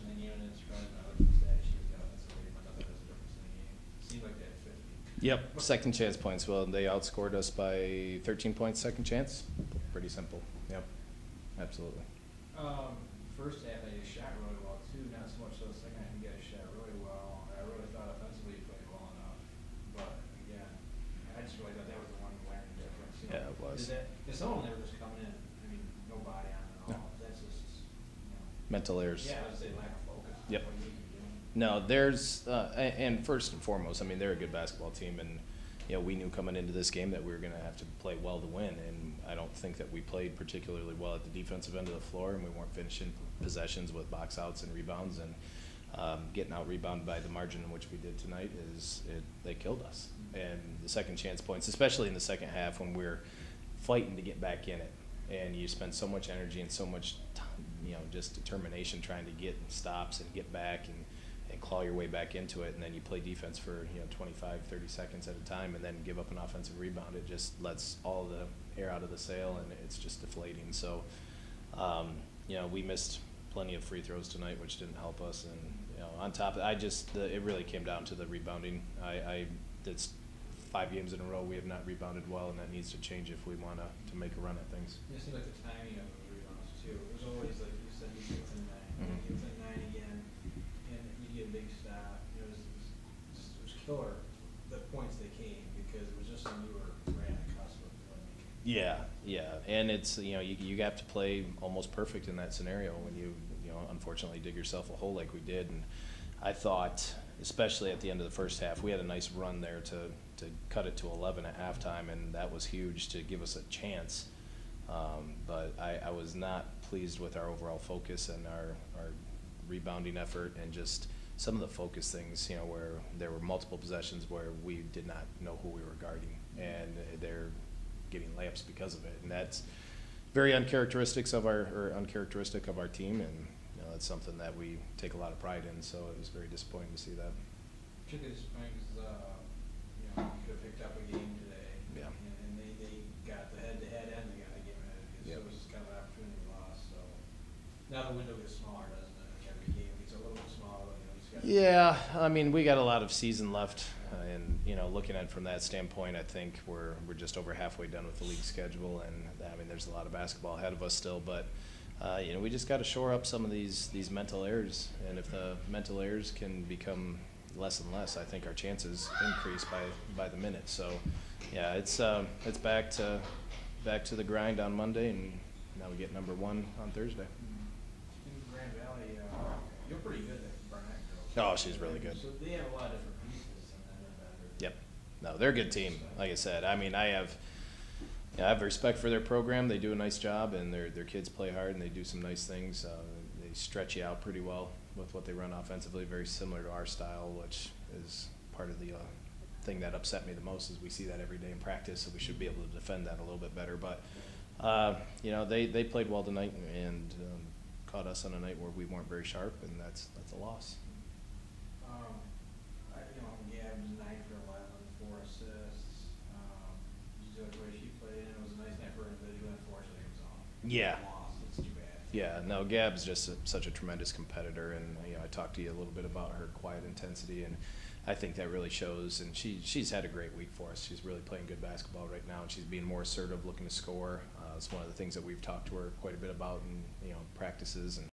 watching the game and it's surprised me. I looked at the stat sheet with the offensive rate. I thought that was the difference in the game. It seemed like they had 50. Yep, second chance points. Well, they outscored us by 13 points second chance. Pretty simple. Yep, absolutely. First half, they shot really well too. Not so much so the second half. You guys shot really well. I really thought offensively you played well enough. But again, I just really thought that was the one glaring difference. You know, Yeah, it was. Because some of them they were just coming in. I mean, no body on it at all. That's just, you know. Mental errors. Yeah, I would say lack of focus. Yep. What you can do. No, there's and first and foremost, I mean, they're a good basketball team, and you know, we knew coming into this game that we were going to have to play well to win, and I don't think that we played particularly well at the defensive end of the floor, and we weren't finishing possessions with box outs and rebounds, and getting out rebounded by the margin in which we did tonight they killed us. And the second chance points, especially in the second half when we're fighting to get back in it, and you spend so much energy and so much time, you know, just determination trying to get stops and get back and claw your way back into it, and then you play defense for 25, 30 seconds at a time and then give up an offensive rebound. It just lets all the air out of the sail, and it's just deflating. So we missed plenty of free throws tonight, which didn't help us, and on top of it, it really came down to the rebounding. It's 5 games in a row we have not rebounded well, and that needs to change if we want to make a run at things. It seemed like the timing of the rebounds too. It was always like you said, you get within 9, Mhm. you get within 9 again, and you get a big stop. It was killer the points they came, because it was just when you were right on the cusp of winning. Yeah, and it's you have to play almost perfect in that scenario when you unfortunately dig yourself a hole like we did. And I thought, especially at the end of the first half, we had a nice run there to cut it to 11 at halftime, and that was huge to give us a chance. But I was not pleased with our overall focus and our rebounding effort, and just some of the focus things, where there were multiple possessions where we did not know who we were guarding, and they're getting layups because of it, and that's very uncharacteristic of our team, and that's something that we take a lot of pride in. So it was very disappointing to see that. Particularly disappointing because you could have picked up a game today. Yeah. And they got the head-to-head and they got a game ahead of you. Yep. So it was just kind of an opportunity lost. So now the window gets smaller, doesn't it? Like every game gets a little bit smaller. Yeah, I mean, we got a lot of season left, and looking at it from that standpoint, I think we're just over halfway done with the league schedule, and I mean, there's a lot of basketball ahead of us still, but we just got to shore up some of these mental errors, and if the mental errors can become less and less, I think our chances increase by the minute. So, yeah, it's back to the grind on Monday, and now we get number 1 on Thursday. In Grand Valley, you're pretty good at Barnett girls. Oh, she's really good. So they have a lot of different pieces, and then Yep. No, they're a good team. Like I said, I mean, I have respect for their program. They do a nice job, and their kids play hard, and they do some nice things. They stretch you out pretty well with what they run offensively, very similar to our style, which is part of the thing that upset me the most, is we see that every day in practice, so we should be able to defend that a little bit better. But they played well tonight, and caught us on a night where we weren't very sharp, and that's a loss. Gab's 9 for 11, 4 assists. The way she played, and it was a nice night for her individually. Unfortunately, it was all. Yeah. Lost. It's too bad. Yeah, no, Gab's just such a tremendous competitor, and I talked to you a little bit about her quiet intensity, and I think that really shows. And she's had a great week for us. She's really playing good basketball right now, and she's being more assertive, looking to score. It's one of the things that we've talked to her quite a bit about in practices, and